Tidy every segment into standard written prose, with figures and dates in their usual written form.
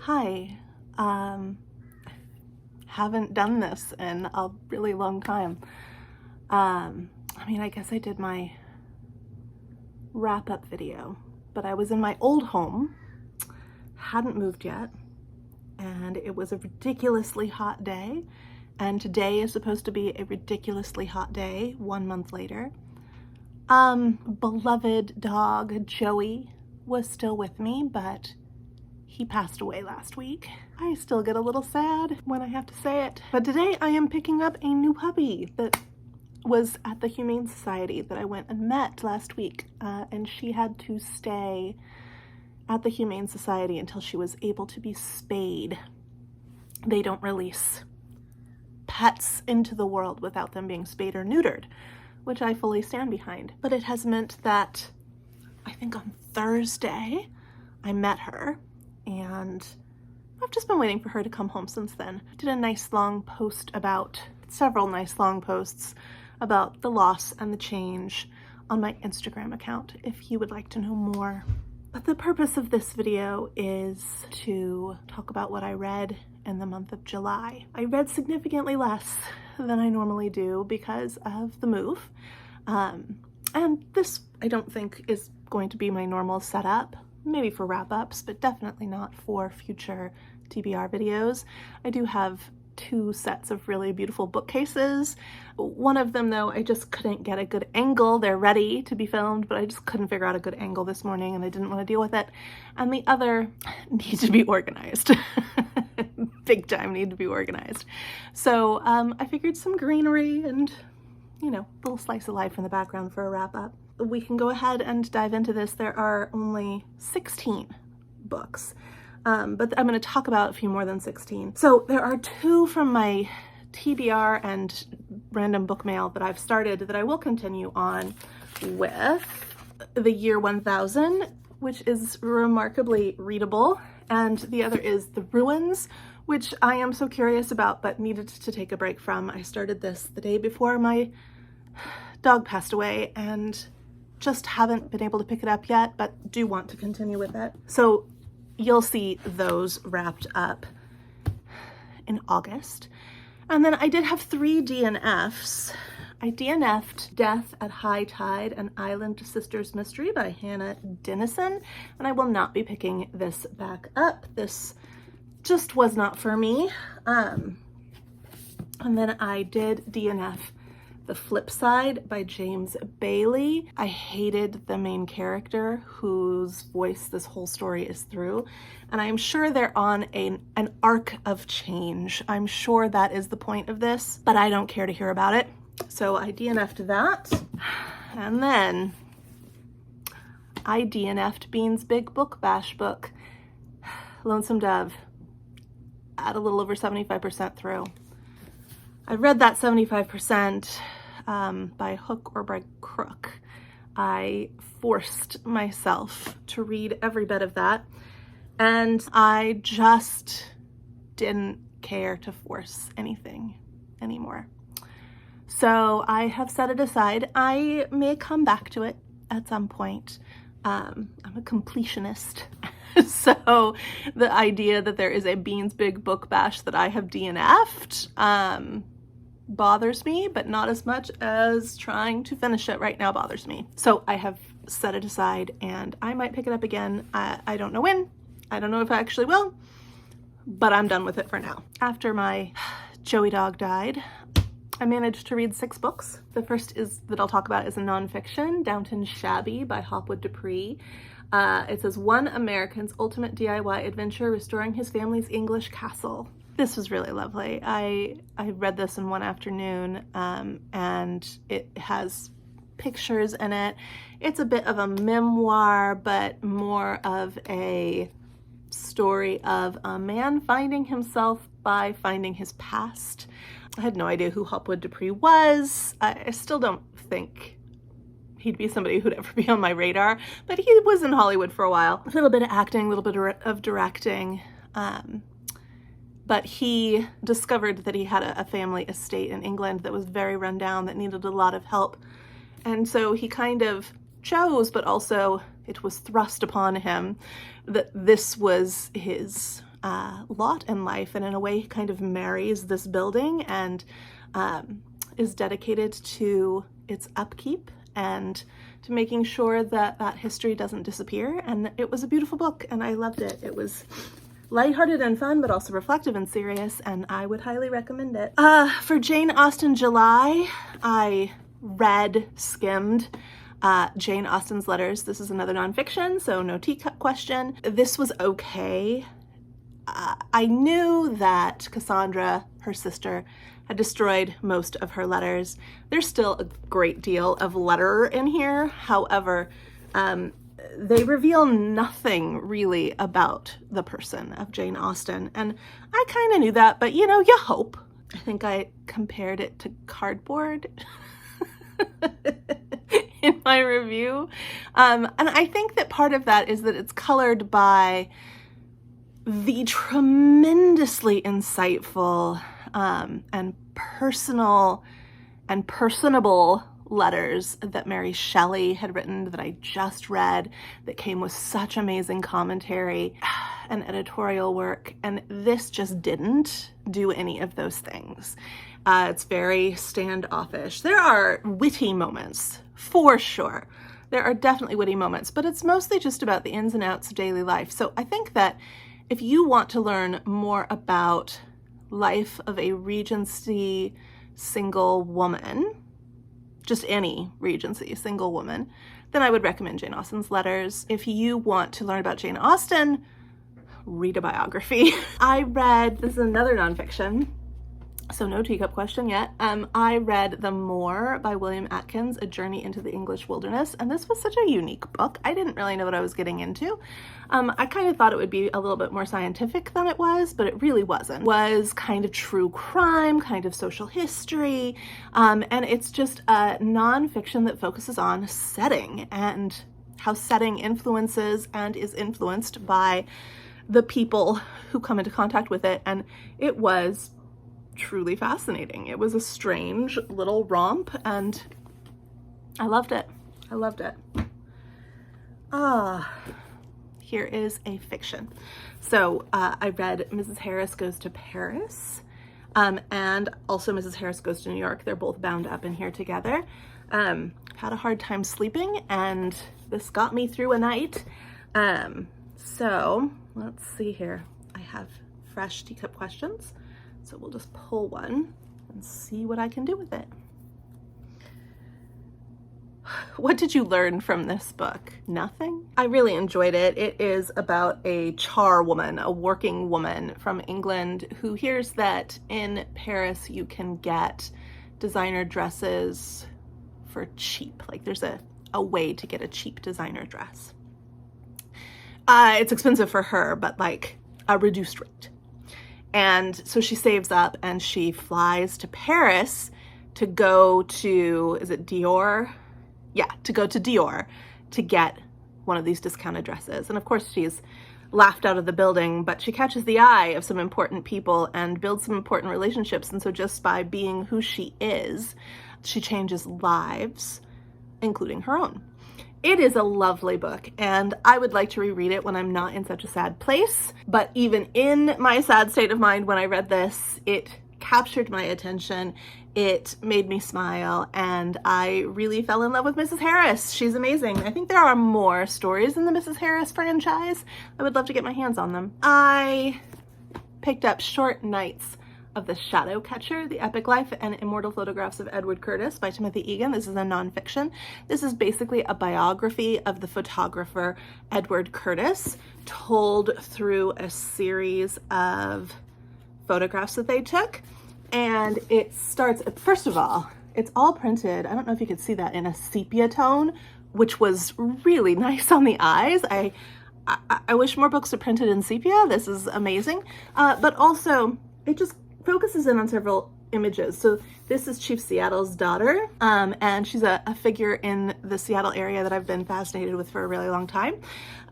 Hi, haven't done this in a really long time. I guess I did my wrap-up video, but I was in my old home, hadn't moved yet, and it was a ridiculously hot day, and today is supposed to be a ridiculously hot day 1 month later. Beloved dog Joey was still with me, but he passed away last week. I still get a little sad when I have to say it. But today I am picking up a new puppy that was at the Humane Society that I went and met last week. And she had to stay at the Humane Society until she was able to be spayed. They don't release pets into the world without them being spayed or neutered, which I fully stand behind. But it has meant that I think on Thursday I met her, and I've just been waiting for her to come home since then. I did a nice long post several nice long posts about the loss and the change on my Instagram account if you would like to know more. But the purpose of this video is to talk about what I read in the month of July. I read significantly less than I normally do because of the move. And this, I don't think, is going to be my normal setup. Maybe for wrap-ups, but definitely not for future TBR videos. I do have 2 sets of really beautiful bookcases. One of them, though, I just couldn't get a good angle. They're ready to be filmed, but I just couldn't figure out a good angle this morning, and I didn't want to deal with it. And the other needs to be organized. Big time need to be organized. So I figured some greenery and, a little slice of life in the background for a wrap-up. We can go ahead and dive into this. There are only 16 books, but I'm going to talk about a few more than 16. So there are 2 from my TBR and random book mail that I've started that I will continue on with. The Year 1000, which is remarkably readable, and the other is The Ruins, which I am so curious about but needed to take a break from. I started this the day before my dog passed away and just haven't been able to pick it up yet, but do want to continue with it. So you'll see those wrapped up in August. And then I did have 3 DNFs. I DNF'd Death at High Tide, An Island Sisters Mystery by Hannah Dennison, and I will not be picking this back up. This just was not for me. And then I did DNF The Flip Side by James Bailey. I hated the main character whose voice this whole story is through, and I'm sure they're on an arc of change. I'm sure that is the point of this, but I don't care to hear about it. So I DNF'd that, and then I DNF'd Bean's Big Book Bash book, Lonesome Dove, at a little over 75% through. I read that 75% by hook or by crook. I forced myself to read every bit of that, and I just didn't care to force anything anymore. So I have set it aside. I may come back to it at some point. I'm a completionist. So the idea that there is a Bean's Big Book Bash that I have DNF'd bothers me, but not as much as trying to finish it right now bothers me. So I have set it aside, and I might pick it up again. I don't know when. I don't know if I actually will, but I'm done with it for now. After my Joeydog died, I managed to read 6 books. The first that I'll talk about is a nonfiction, Downton Shabby by Hopwood Dupree. It says, one American's ultimate DIY adventure restoring his family's English castle. This was really lovely. I read this in one afternoon, and it has pictures in it. It's a bit of a memoir, but more of a story of a man finding himself by finding his past. I had no idea who Hopwood Dupree was. I still don't think he'd be somebody who'd ever be on my radar, but he was in Hollywood for a while. A little bit of acting, a little bit of directing, but he discovered that he had a family estate in England that was very run down, that needed a lot of help. And so he kind of chose, but also it was thrust upon him that this was his lot in life, and in a way kind of marries this building and is dedicated to its upkeep and to making sure that that history doesn't disappear. And it was a beautiful book, and I loved it. It was lighthearted and fun, but also reflective and serious, and I would highly recommend it. For Jane Austen July, I skimmed Jane Austen's letters. This is another nonfiction, so no teacup question. This was okay. I knew that Cassandra, her sister, had destroyed most of her letters. There's still a great deal of letter in here. However, they reveal nothing really about the person of Jane Austen. And I kind of knew that, but you know, you hope. I think I compared it to cardboard in my review. And I think that part of that is that it's colored by the tremendously insightful and personal and personable letters that Mary Shelley had written that I just read, that came with such amazing commentary and editorial work, and this just didn't do any of those things. It's very standoffish. There are witty moments, for sure. There are definitely witty moments, but it's mostly just about the ins and outs of daily life. So I think that if you want to learn more about life of a Regency single woman, just any Regency single woman, then I would recommend Jane Austen's letters. If you want to learn about Jane Austen, read a biography. This is another nonfiction, so no teacup question yet. I read The Moor by William Atkins, A Journey into the English Wilderness, and this was such a unique book. I didn't really know what I was getting into. I kind of thought it would be a little bit more scientific than it was, but it really wasn't. It was kind of true crime, kind of social history, and it's just a nonfiction that focuses on setting and how setting influences and is influenced by the people who come into contact with it, and it was truly fascinating. It was a strange little romp, and I loved it. I loved it. Here is a fiction. So I read Mrs. Harris Goes to Paris, and also Mrs. Harris Goes to New York. They're both bound up in here together. Had a hard time sleeping, and this got me through a night. So let's see here. I have fresh teacup questions. So we'll just pull one and see what I can do with it. What did you learn from this book? Nothing? I really enjoyed it. It is about a charwoman, a working woman from England who hears that in Paris you can get designer dresses for cheap. Like there's a way to get a cheap designer dress. It's expensive for her, but like a reduced rate. And so she saves up and she flies to Paris to go to, is it Dior? Yeah, to go to Dior to get one of these discounted dresses. And of course she's laughed out of the building, but she catches the eye of some important people and builds some important relationships. And so just by being who she is, she changes lives, including her own. It is a lovely book, and I would like to reread it when I'm not in such a sad place. But even in my sad state of mind when I read this, it captured my attention. It made me smile, and I really fell in love with Mrs. Harris. She's amazing. I think there are more stories in the Mrs. Harris franchise. I would love to get my hands on them. I picked up Short Nights of the Shadow Catcher, The Epic Life and Immortal Photographs of Edward Curtis by Timothy Egan. This is a nonfiction. This is basically a biography of the photographer Edward Curtis, told through a series of photographs that they took. And it starts, first of all, it's all printed, I don't know if you could see that, in a sepia tone, which was really nice on the eyes. I wish more books are printed in sepia. This is amazing. But also, it just focuses in on several images. So this is Chief Seattle's daughter, and she's a figure in the Seattle area that I've been fascinated with for a really long time.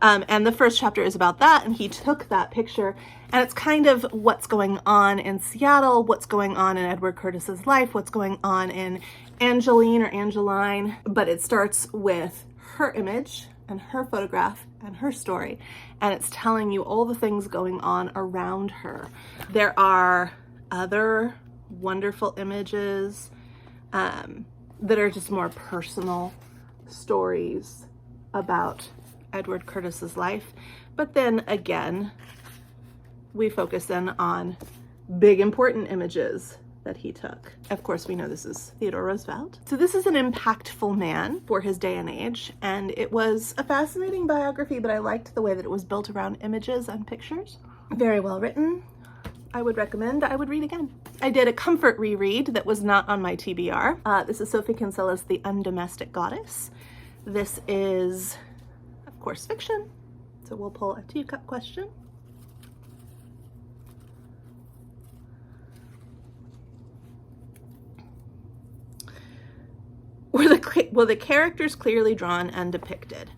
And the first chapter is about that, and he took that picture, and it's kind of what's going on in Seattle, what's going on in Edward Curtis's life, what's going on in Angeline or Angeline, but it starts with her image and her photograph and her story, and it's telling you all the things going on around her. There are other wonderful images that are just more personal stories about Edward Curtis's life. But then again, we focus in on big important images that he took. Of course, we know this is Theodore Roosevelt. So this is an impactful man for his day and age, and it was a fascinating biography, but I liked the way that it was built around images and pictures. Very well written. I would recommend. I would read again. I did a comfort reread that was not on my TBR. This is Sophie Kinsella's The Undomestic Goddess. This is, of course, fiction. So we'll pull a Teacup question. Were the characters clearly drawn and depicted?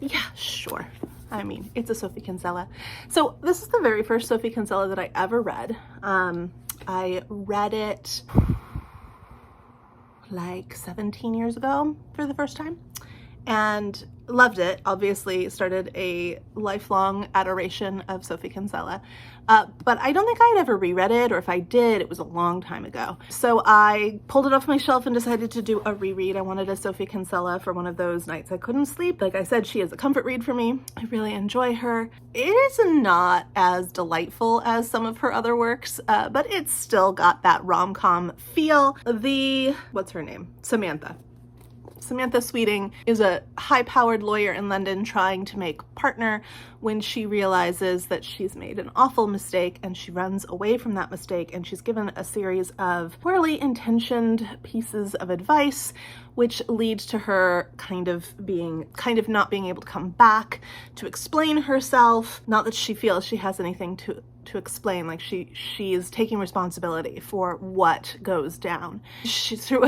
Yeah, sure. I mean, it's a Sophie Kinsella. So this is the very first Sophie Kinsella that I ever read. I read it like 17 years ago for the first time and loved it. Obviously started a lifelong adoration of Sophie Kinsella. But I don't think I'd ever reread it, or if I did, it was a long time ago. So I pulled it off my shelf and decided to do a reread. I wanted a Sophie Kinsella for one of those nights I couldn't sleep. Like I said, she is a comfort read for me. I really enjoy her. It is not as delightful as some of her other works, but it's still got that rom-com feel. What's her name? Samantha Sweeting is a high-powered lawyer in London trying to make partner when she realizes that she's made an awful mistake, and she runs away from that mistake, and she's given a series of poorly intentioned pieces of advice which lead to her kind of not being able to come back to explain herself. Not that she feels she has anything to explain, like she is taking responsibility for what goes down. She's through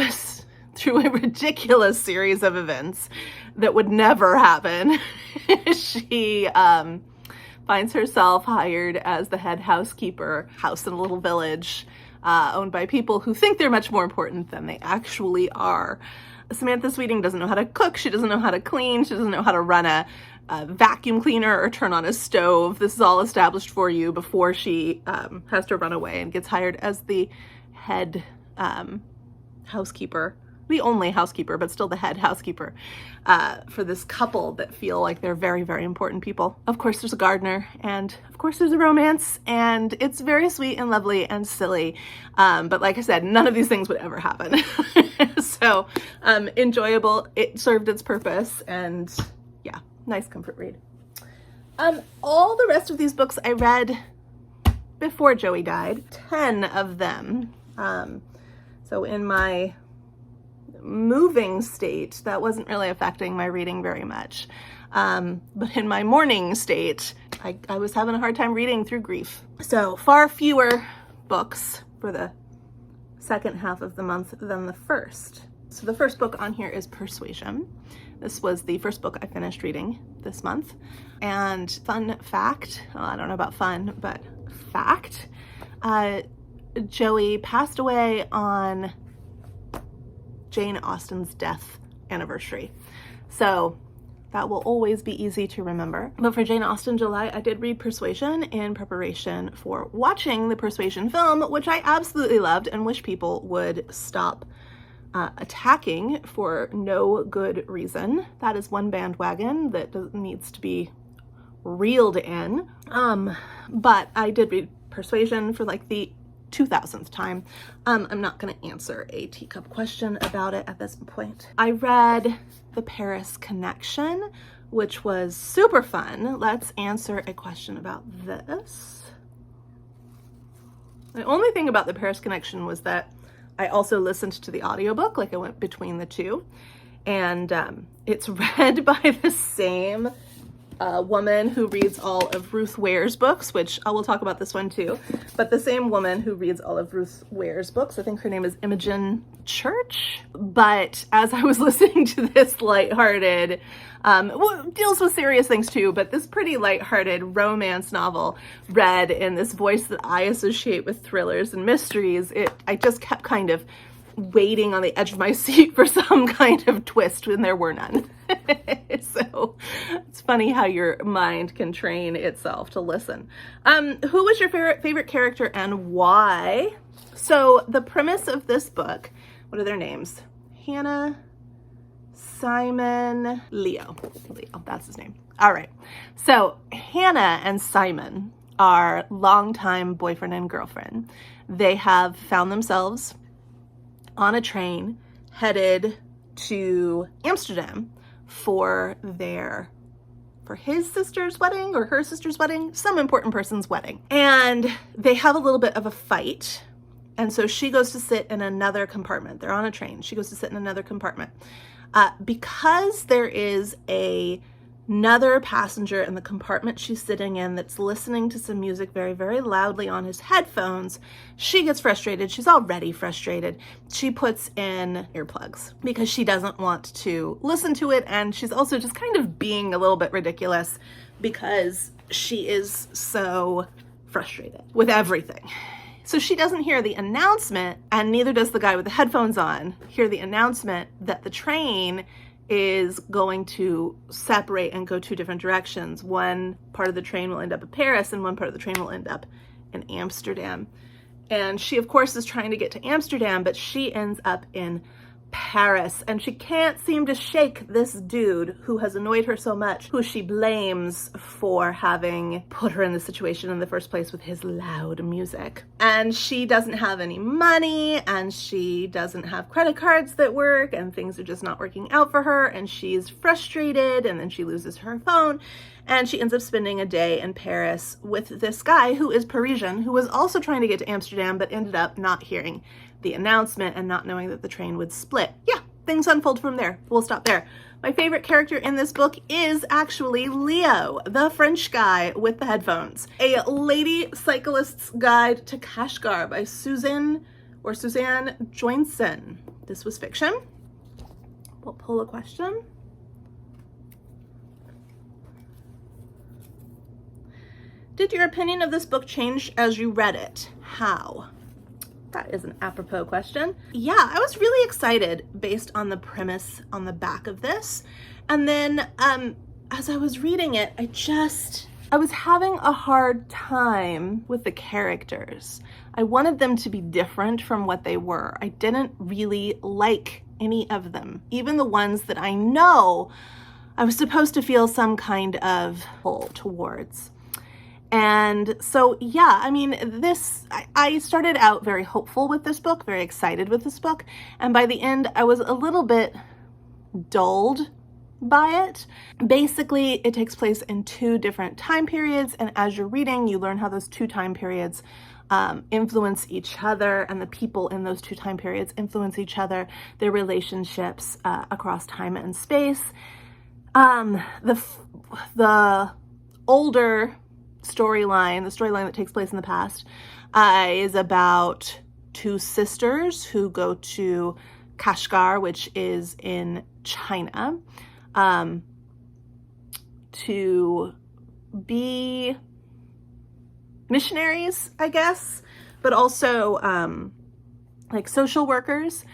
a ridiculous series of events that would never happen. She finds herself hired as the head housekeeper, house in a little village, owned by people who think they're much more important than they actually are. Samantha Sweeting doesn't know how to cook, she doesn't know how to clean, she doesn't know how to run a vacuum cleaner or turn on a stove. This is all established for you before she has to run away and gets hired as the head housekeeper. The only housekeeper, but still the head housekeeper for this couple that feel like they're very, very important people. Of course, there's a gardener, and of course there's a romance, and it's very sweet and lovely and silly. But like I said, none of these things would ever happen. So enjoyable. It served its purpose, and yeah, nice comfort read. All the rest of these books I read before Joey died, 10 of them. So in my moving state, that wasn't really affecting my reading very much. But in my morning state, I was having a hard time reading through grief. So far fewer books for the second half of the month than the first. So the first book on here is Persuasion. This was the first book I finished reading this month. And fun fact, well, I don't know about fun, but fact, Joey passed away on Jane Austen's death anniversary. So that will always be easy to remember. But for Jane Austen July, I did read Persuasion in preparation for watching the Persuasion film, which I absolutely loved and wish people would stop attacking for no good reason. That is one bandwagon that needs to be reeled in. But I did read Persuasion for like the 2000th time. I'm not going to answer a Teacup question about it at this point. I read The Paris Connection, which was super fun. Let's answer a question about this. The only thing about The Paris Connection was that I also listened to the audiobook, like I went between the two, and it's read by the same woman who reads all of Ruth Ware's books, which I will talk about this one too, but the same woman who reads all of Ruth Ware's books. I think her name is Imogen Church. But as I was listening to this lighthearted, well, deals with serious things too, but this pretty lighthearted romance novel read in this voice that I associate with thrillers and mysteries, I just kept kind of waiting on the edge of my seat for some kind of twist when there were none. So it's funny how your mind can train itself to listen. Who was your favorite character and why? So the premise of this book, what are their names? Hannah, Simon, Leo, that's his name. All right. So Hannah and Simon are longtime boyfriend and girlfriend. They have found themselves on a train headed to Amsterdam for his sister's wedding or her sister's wedding, some important person's wedding. And they have a little bit of a fight. And so she goes to sit in another compartment. They're on a train. She goes to sit in another compartment. Because there is another passenger in the compartment she's sitting in that's listening to some music very, very loudly on his headphones, she gets frustrated. She's already frustrated. She puts in earplugs because she doesn't want to listen to it. And she's also just kind of being a little bit ridiculous because she is so frustrated with everything. So she doesn't hear the announcement, and neither does the guy with the headphones on hear the announcement that the train is going to separate and go two different directions. One part of the train will end up in Paris and one part of the train will end up in Amsterdam. And she, of course, is trying to get to Amsterdam, but she ends up in Paris, and she can't seem to shake this dude who has annoyed her so much, who she blames for having put her in this situation in the first place with his loud music. And she doesn't have any money, and she doesn't have credit cards that work, and things are just not working out for her, and she's frustrated, and then she loses her phone, and she ends up spending a day in Paris with this guy who is Parisian, who was also trying to get to Amsterdam, but ended up not hearing the announcement and not knowing that the train would split. Yeah, things unfold from there. We'll stop there. My favorite character in this book is actually Leo, the French guy with the headphones. A Lady Cyclist's Guide to Kashmir by Suzanne Joynson. This was fiction. We'll pull a question. Did your opinion of this book change as you read it? How? That is an apropos question. Yeah, I was really excited based on the premise on the back of this. And then as I was reading it, I was having a hard time with the characters. I wanted them to be different from what they were. I didn't really like any of them, even the ones that I know I was supposed to feel some kind of pull towards. And so, yeah, I mean, I started out very hopeful with this book, very excited with this book. And by the end, I was a little bit dulled by it. Basically, it takes place in two different time periods. And as you're reading, you learn how those two time periods influence each other, and the people in those two time periods influence each other, their relationships across time and space. The older storyline, the storyline that takes place in the past, is about two sisters who go to Kashmir, which is in China, to be missionaries, I guess, but also like social workers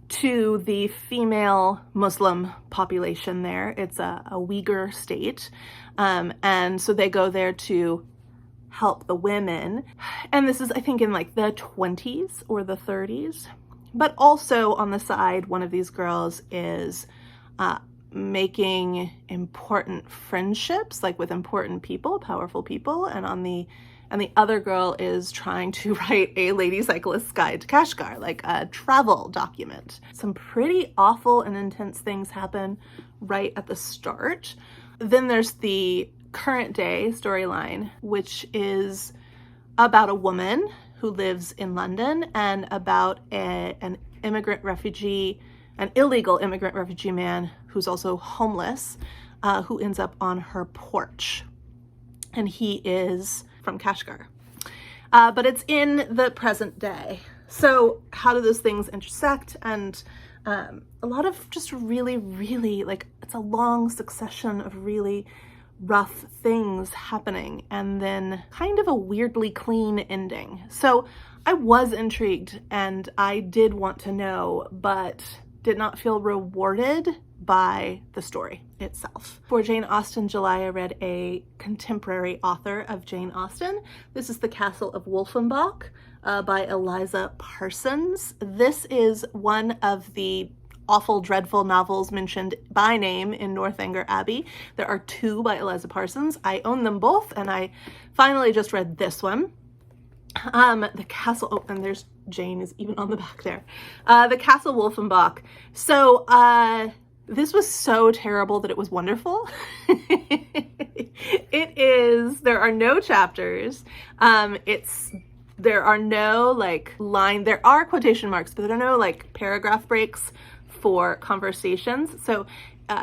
to the female Muslim population there. It's a Uyghur state. And so they go there to help the women. And this is, I think, in like the 20s or the 30s. But also on the side, one of these girls is making important friendships, like with important people, powerful people. And the other girl is trying to write a Lady Cyclist's Guide to Kashmir, like a travel document. Some pretty awful and intense things happen right at the start. Then there's the current day storyline, which is about a woman who lives in London and about an illegal immigrant refugee man who's also homeless, who ends up on her porch. And he is from Kashmir. But it's in the present day. So how do those things intersect? And a lot of just really, really, like, it's a long succession of really rough things happening and then kind of a weirdly clean ending. So I was intrigued and I did want to know, but did not feel rewarded by the story itself. For Jane Austen July, I read a contemporary author of Jane Austen. This is The Castle of Wolfenbach by Eliza Parsons. This is one of the awful, dreadful novels mentioned by name in Northanger Abbey. There are two by Eliza Parsons. I own them both, and I finally just read this one. The Castle, oh, and there's Jane is even on the back there. The Castle Wolfenbach. So, this was so terrible that it was wonderful. It is, there are no chapters. There are no like there are quotation marks, but there are no like paragraph breaks for conversations. So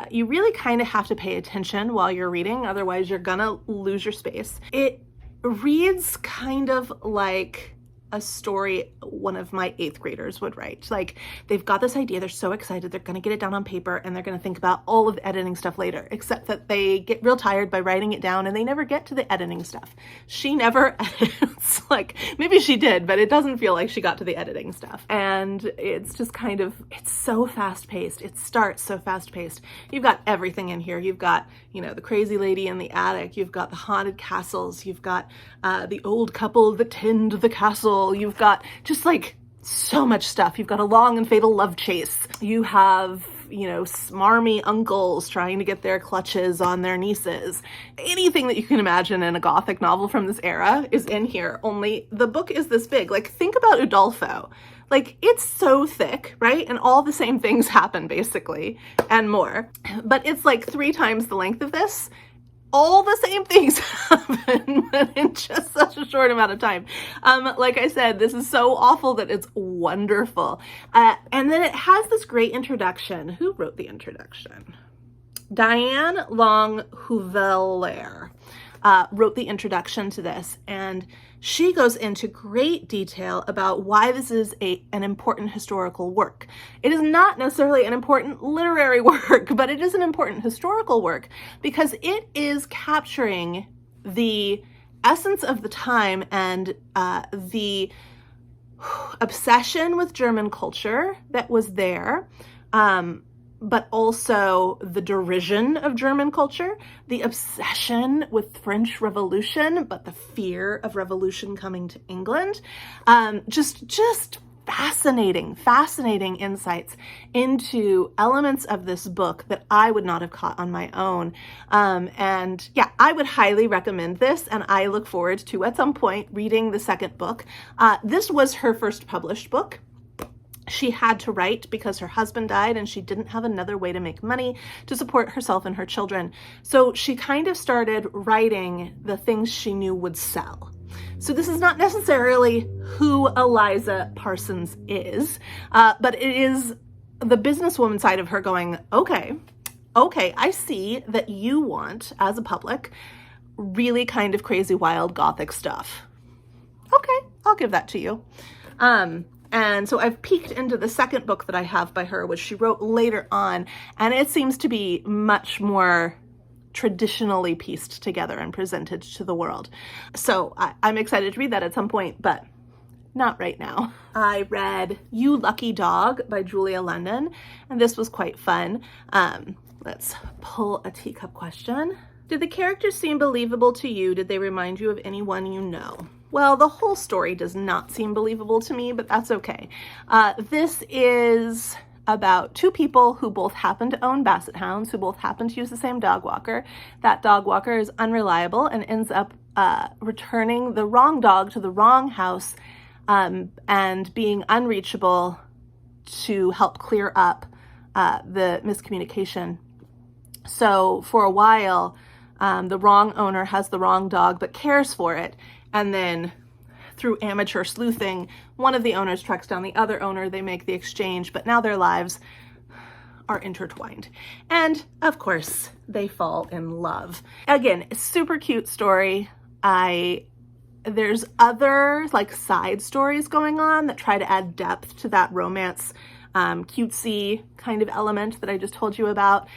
you really kind of have to pay attention while you're reading, otherwise you're gonna lose your space. It reads kind of like a story one of my 8th graders would write. Like, they've got this idea, they're so excited, they're gonna get it down on paper, and they're gonna think about all of the editing stuff later, except that they get real tired by writing it down and they never get to the editing stuff. She never edits. Like, maybe she did, but it doesn't feel like she got to the editing stuff. And it's just kind of, it's so fast-paced. It starts so fast-paced. You've got everything in here. You've got, you know, the crazy lady in the attic. You've got the haunted castles. You've got the old couple that tend the castle. You've got just like so much stuff. You've got a long and fatal love chase. You have, you know, smarmy uncles trying to get their clutches on their nieces. Anything that you can imagine in a Gothic novel from this era is in here, only the book is this big. Like, think about Udolpho. Like, it's so thick, right? And all the same things happen, basically, and more. But it's like 3 times the length of this. All the same things happen, but in just such a short amount of time. Like I said, this is so awful that it's wonderful. And then it has this great introduction. Who wrote the introduction? Diane Long Houveler wrote the introduction to this, and she goes into great detail about why this is an important historical work. It is not necessarily an important literary work, but it is an important historical work because it is capturing the essence of the time and the obsession with German culture that was there, but also the derision of German culture, the obsession with French Revolution, but the fear of revolution coming to England. Just fascinating insights into elements of this book that I would not have caught on my own. And yeah, I would highly recommend this, and I look forward to, at some point, reading the second book. This was her first published book. She had to write because her husband died and she didn't have another way to make money to support herself and her children. So she kind of started writing the things she knew would sell. So this is not necessarily who Eliza Parsons is, but it is the businesswoman side of her going, okay, I see that you want, as a public, really kind of crazy, wild, Gothic stuff. Okay, I'll give that to you. And so I've peeked into the second book that I have by her, which she wrote later on, and it seems to be much more traditionally pieced together and presented to the world. So I'm excited to read that at some point, but not right now. I read You Lucky Dog by Julia London, and this was quite fun. Let's pull a teacup question. Did the characters seem believable to you? Did they remind you of anyone you know? Well, the whole story does not seem believable to me, but that's okay. This is about 2 people who both happen to own basset hounds, who both happen to use the same dog walker. That dog walker is unreliable and ends up returning the wrong dog to the wrong house and being unreachable to help clear up the miscommunication. So for a while, the wrong owner has the wrong dog but cares for it. And then through amateur sleuthing, one of the owners tracks down the other owner, they make the exchange, but now their lives are intertwined. And of course, they fall in love. Again, super cute story. There's other like side stories going on that try to add depth to that romance, cutesy kind of element that I just told you about.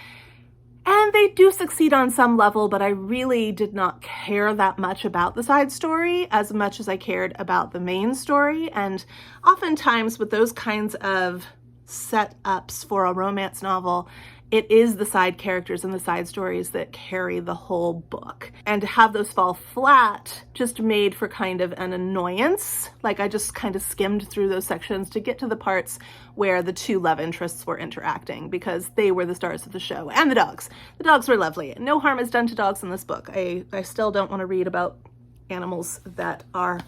And they do succeed on some level, but I really did not care that much about the side story as much as I cared about the main story. And oftentimes with those kinds of setups for a romance novel, it is the side characters and the side stories that carry the whole book. And to have those fall flat just made for kind of an annoyance. Like I just kind of skimmed through those sections to get to the parts where the two love interests were interacting, because they were the stars of the show. And the dogs. The dogs were lovely. No harm is done to dogs in this book. I still don't want to read about animals that are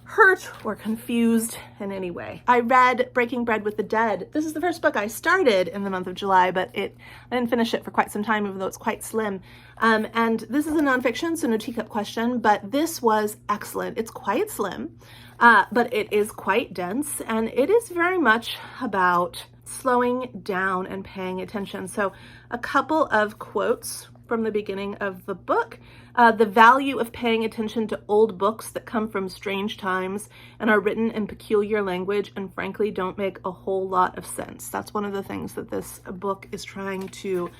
hurt or confused in any way. I read Breaking Bread with the Dead. This is the first book I started in the month of July, but I didn't finish it for quite some time, even though it's quite slim. And this is a nonfiction, so no teacup question, but this was excellent. It's quite slim, but it is quite dense, and it is very much about slowing down and paying attention. So a couple of quotes from the beginning of the book. The value of paying attention to old books that come from strange times and are written in peculiar language and frankly don't make a whole lot of sense. That's one of the things that this book is trying to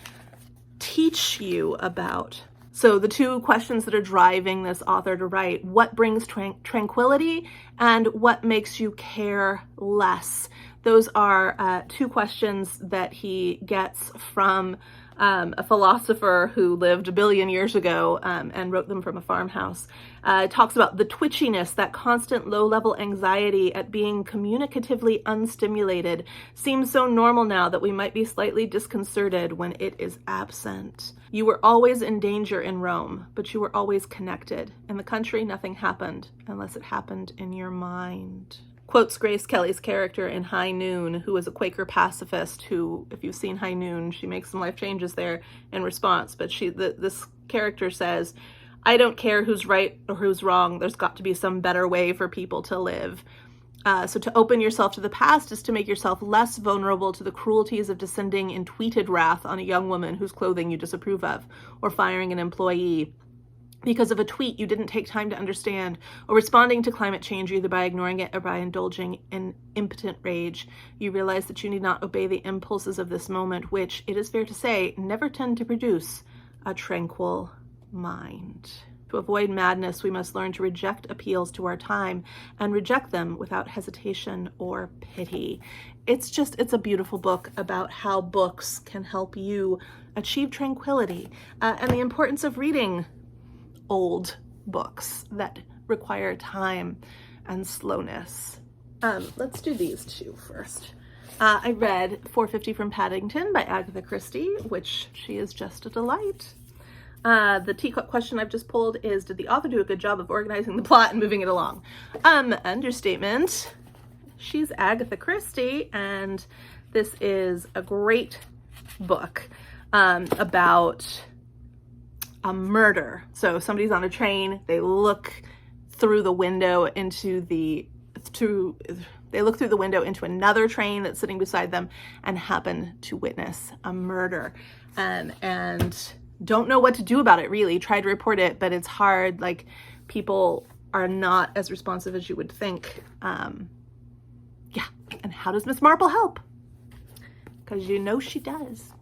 teach you about. So the two questions that are driving this author to write: what brings tranquility and what makes you care less? Those are two questions that he gets from a philosopher who lived 1 billion years ago and wrote them from a farmhouse. Talks about the twitchiness, that constant low-level anxiety at being communicatively unstimulated seems so normal now that we might be slightly disconcerted when it is absent. You were always in danger in Rome, but you were always connected. In the country, nothing happened unless it happened in your mind. Quotes Grace Kelly's character in High Noon, who is a Quaker pacifist who, if you've seen High Noon, she makes some life changes there in response. But this character says, I don't care who's right or who's wrong. There's got to be some better way for people to live. So to open yourself to the past is to make yourself less vulnerable to the cruelties of descending in tweeted wrath on a young woman whose clothing you disapprove of, or firing an employee because of a tweet you didn't take time to understand, or responding to climate change either by ignoring it or by indulging in impotent rage. You realize that you need not obey the impulses of this moment, which, it is fair to say, never tend to produce a tranquil mind. To avoid madness, we must learn to reject appeals to our time and reject them without hesitation or pity. It's a beautiful book about how books can help you achieve tranquility and the importance of reading old books that require time and slowness. Let's do these two first. I read 450 from Paddington by Agatha Christie, which she is just a delight. The teacup question I've just pulled is, did the author do a good job of organizing the plot and moving it along? Understatement. She's Agatha Christie, and this is a great book about a murder. So somebody's on a train, they look through the window into another train that's sitting beside them and happen to witness a murder. And don't know what to do about it, really. Tried to report it, but it's hard. Like, people are not as responsive as you would think. Yeah, and how does Miss Marple help? Because you know she does.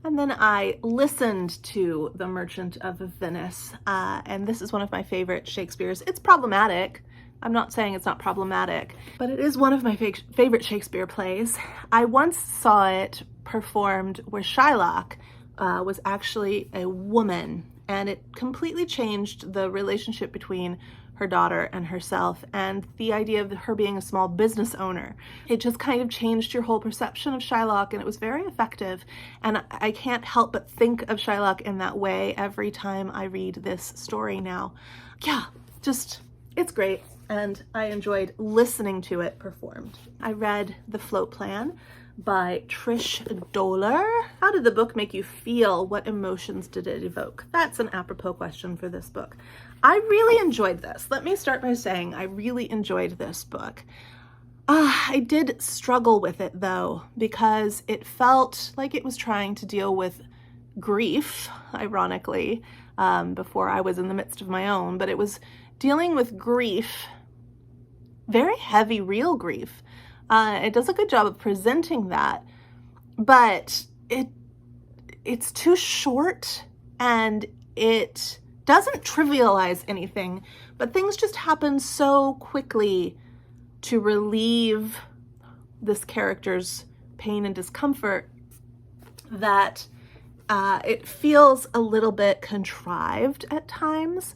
And then I listened to The Merchant of Venice, and this is one of my favorite Shakespeare's. It's problematic. I'm not saying it's not problematic, but it is one of my favorite Shakespeare plays. I once saw it performed where Shylock was actually a woman, and it completely changed the relationship between her daughter and herself, and the idea of her being a small business owner. It just kind of changed your whole perception of Shylock, and it was very effective. And I can't help but think of Shylock in that way every time I read this story now. Yeah, it's great, and I enjoyed listening to it performed. I read The Float Plan by Trish Dohler. How did the book make you feel? What emotions did it evoke? That's an apropos question for this book. I really enjoyed this. Let me start by saying I really enjoyed this book. I did struggle with it though, because it felt like it was trying to deal with grief, ironically, before I was in the midst of my own, but it was dealing with grief, very heavy, real grief. It does a good job of presenting that, but it's too short, and it doesn't trivialize anything, but things just happen so quickly to relieve this character's pain and discomfort that it feels a little bit contrived at times.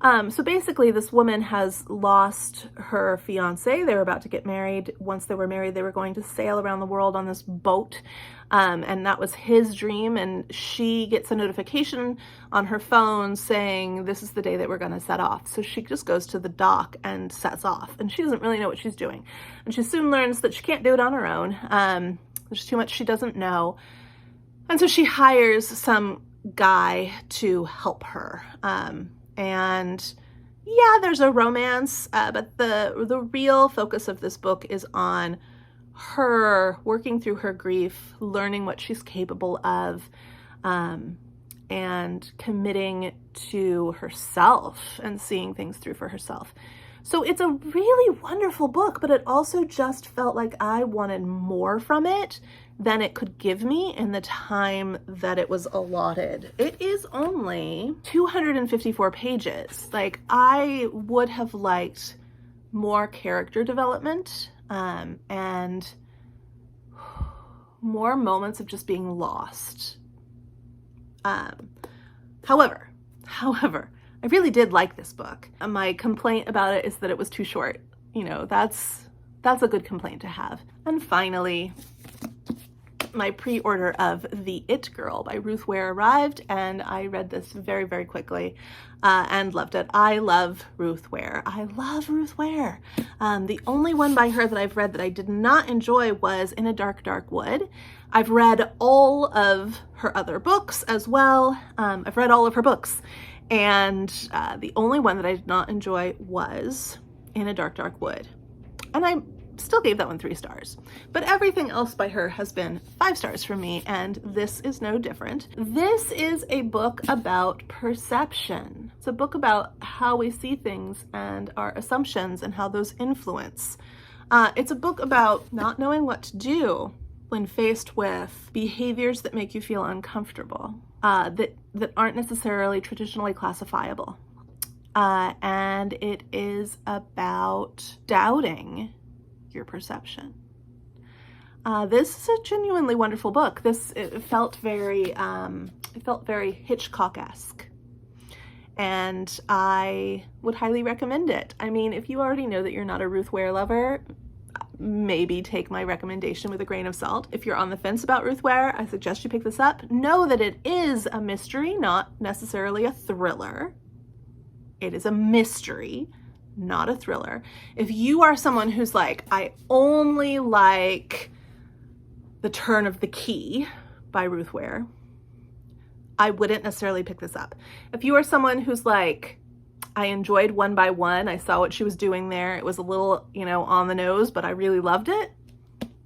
So basically, this woman has lost her fiance. They were about to get married. Once they were married, they were going to sail around the world on this boat. And that was his dream. And she gets a notification on her phone saying, this is the day that we're going to set off. So she just goes to the dock and sets off. And she doesn't really know what she's doing. And she soon learns that she can't do it on her own. There's too much she doesn't know. And so she hires some guy to help her. And yeah, there's a romance, but the real focus of this book is on her working through her grief, learning what she's capable of, and committing to herself and seeing things through for herself. So it's a really wonderful book, but it also just felt like I wanted more from it than it could give me in the time that it was allotted. It is only 254 pages. Like, I would have liked more character development, and more moments of just being lost. However, I really did like this book. My complaint about it is that it was too short. You know, that's a good complaint to have. And finally, my pre-order of The It Girl by Ruth Ware arrived, and I read this very, very quickly and loved it. I love Ruth Ware. I love Ruth Ware. The only one by her that I've read that I did not enjoy was In a Dark, Dark Wood. I've read all of her other books as well. I've read all of her books, and the only one that I did not enjoy was In a Dark, Dark Wood. And I still gave that one 3 stars, but everything else by her has been 5 stars for me, and this is no different. This is a book about perception. It's a book about how we see things and our assumptions and how those influence. It's a book about not knowing what to do when faced with behaviors that make you feel uncomfortable, that aren't necessarily traditionally classifiable. And it is about doubting your perception. This is a genuinely wonderful book. It felt very Hitchcock-esque, and I would highly recommend it. I mean, if you already know that you're not a Ruth Ware lover, maybe take my recommendation with a grain of salt. If you're on the fence about Ruth Ware, I suggest you pick this up. Know that it is a mystery, not necessarily a thriller. It is a mystery, not a thriller. If you are someone who's like, I only like The Turn of the Key by Ruth Ware, I wouldn't necessarily pick this up. If you are someone who's like, I enjoyed One by One, I saw what she was doing there, it was a little, on the nose, but I really loved it,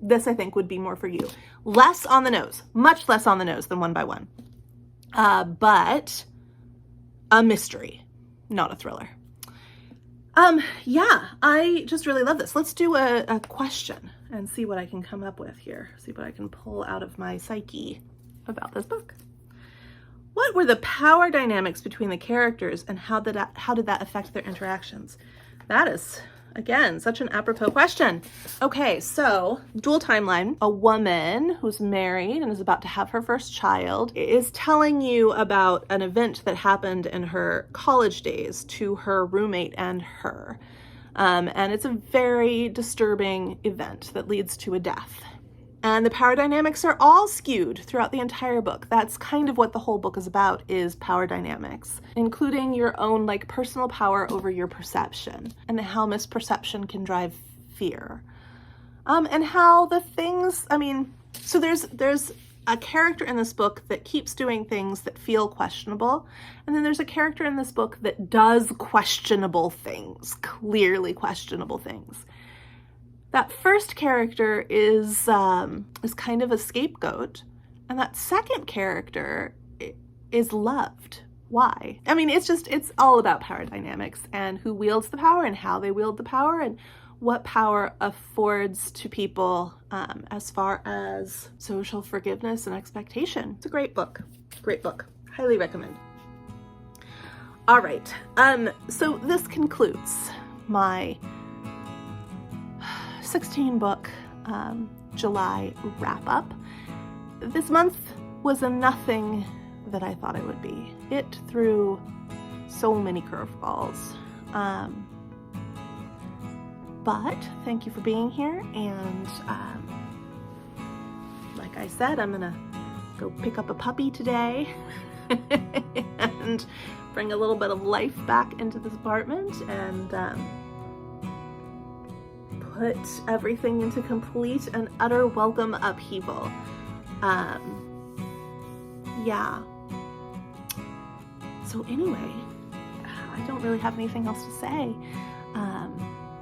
this I think would be more for you. Less on the nose, much less on the nose than One by One. But a mystery, not a thriller. Yeah, I just really love this. Let's do a question and see what I can come up with here. See what I can pull out of my psyche about this book. What were the power dynamics between the characters, and how did that affect their interactions? That is, again, such an apropos question. Okay, so dual timeline. A woman who's married and is about to have her first child is telling you about an event that happened in her college days to her roommate and her. And it's a very disturbing event that leads to a death. And the power dynamics are all skewed throughout the entire book. That's kind of what the whole book is about, is power dynamics, including your own personal power over your perception, and how misperception can drive fear. And how the things, so there's a character in this book that keeps doing things that feel questionable, and then there's a character in this book that does questionable things, clearly questionable things. That first character is kind of a scapegoat, and that second character is loved. Why? It's all about power dynamics and who wields the power and how they wield the power and what power affords to people as far as social forgiveness and expectation. It's a great book. Great book. Highly recommend. All right. So this concludes my 16 book July wrap up. This month was a nothing that I thought it would be. It threw so many curveballs. But thank you for being here, and like I said, I'm gonna go pick up a puppy today and bring a little bit of life back into this apartment and put everything into complete and utter welcome upheaval. Yeah. So anyway, I don't really have anything else to say.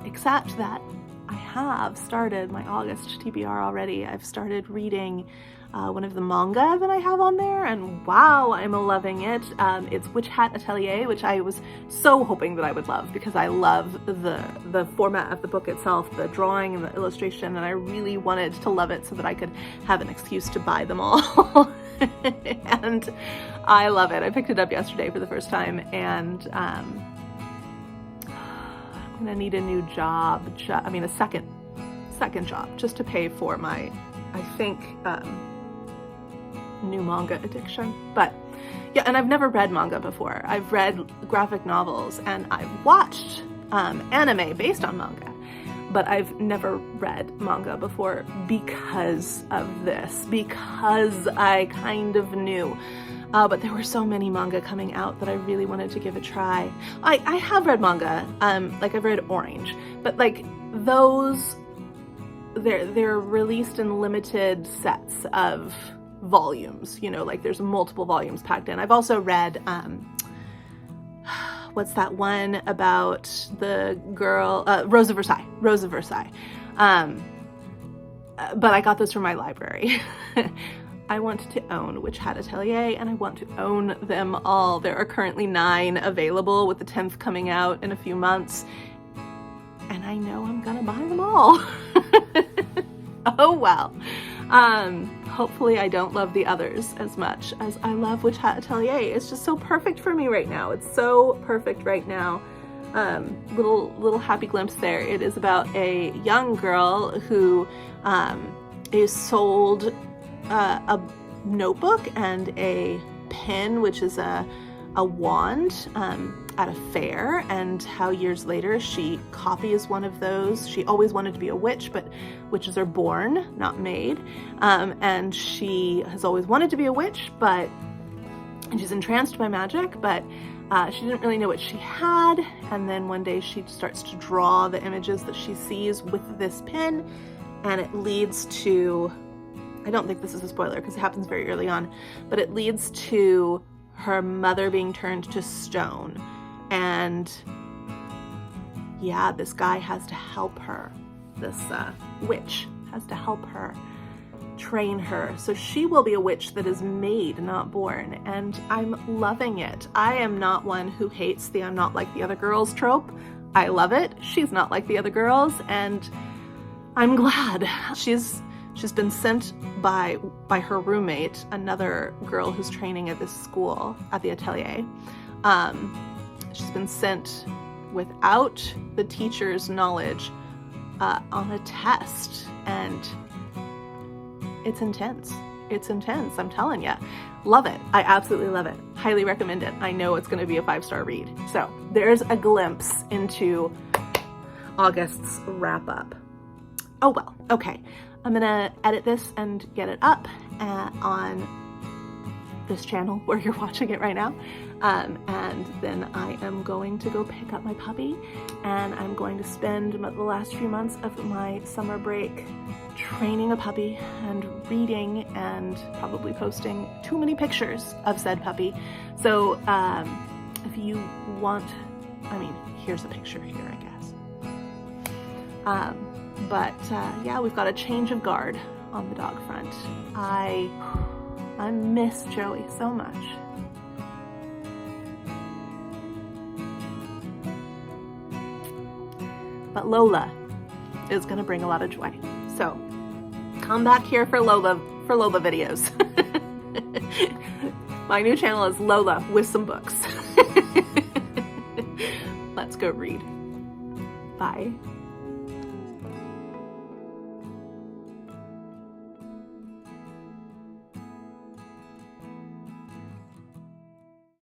Except that I have started my August TBR already. I've started reading one of the manga that I have on there, and wow, I'm loving it. It's Witch Hat Atelier, which I was so hoping that I would love, because I love the format of the book itself, the drawing and the illustration, and I really wanted to love it so that I could have an excuse to buy them all. And I love it. I picked it up yesterday for the first time, and I'm gonna need a new job, a second job, just to pay for my, I think, new manga addiction. But yeah, and I've never read manga before. I've read graphic novels and I've watched anime based on manga, but I've never read manga before because of this, because I kind of knew. But there were so many manga coming out that I really wanted to give a try. I have read manga, like I've read Orange, but like those, they're released in limited sets of volumes, you know, like there's multiple volumes packed in. I've also read, what's that one about the girl, Rose of Versailles. But I got those from my library. I want to own Witch Hat Atelier, and I want to own them all. There are currently 9 available, with the 10th coming out in a few months, and I know I'm gonna buy them all. Oh well. Hopefully I don't love the others as much as I love Witch Hat Atelier. It's just so perfect for me right now. It's so perfect right now. Little happy glimpse there. It is about a young girl who is sold a notebook and a pen, which is a wand, at a fair, and how years later she copies one of those. She always wanted to be a witch, but witches are born, not made. And she has always wanted to be a witch, and she's entranced by magic, but she didn't really know what she had. And then one day she starts to draw the images that she sees with this pen, and it leads to, I don't think this is a spoiler because it happens very early on, but it leads to her mother being turned to stone. And yeah, this guy has to help her. This witch has to help her, train her. So she will be a witch that is made, not born. And I'm loving it. I am not one who hates the I'm not like the other girls trope. I love it. She's not like the other girls, and I'm glad. She's been sent by her roommate, another girl who's training at this school, at the atelier. She's been sent without the teacher's knowledge on a test, and it's intense. It's intense, I'm telling you. Love it. I absolutely love it. Highly recommend it. I know it's going to be a 5-star read. So there's a glimpse into August's wrap up. Oh well, okay. I'm gonna edit this and get it up on this channel where you're watching it right now. And then I am going to go pick up my puppy, and I'm going to spend the last few months of my summer break training a puppy and reading and probably posting too many pictures of said puppy. So if you want, here's a picture here, I guess. But yeah, we've got a change of guard on the dog front. I miss Joey so much. But Lola is gonna bring a lot of joy. So come back here for Lola videos. My new channel is Lola with some books. Let's go read. Bye.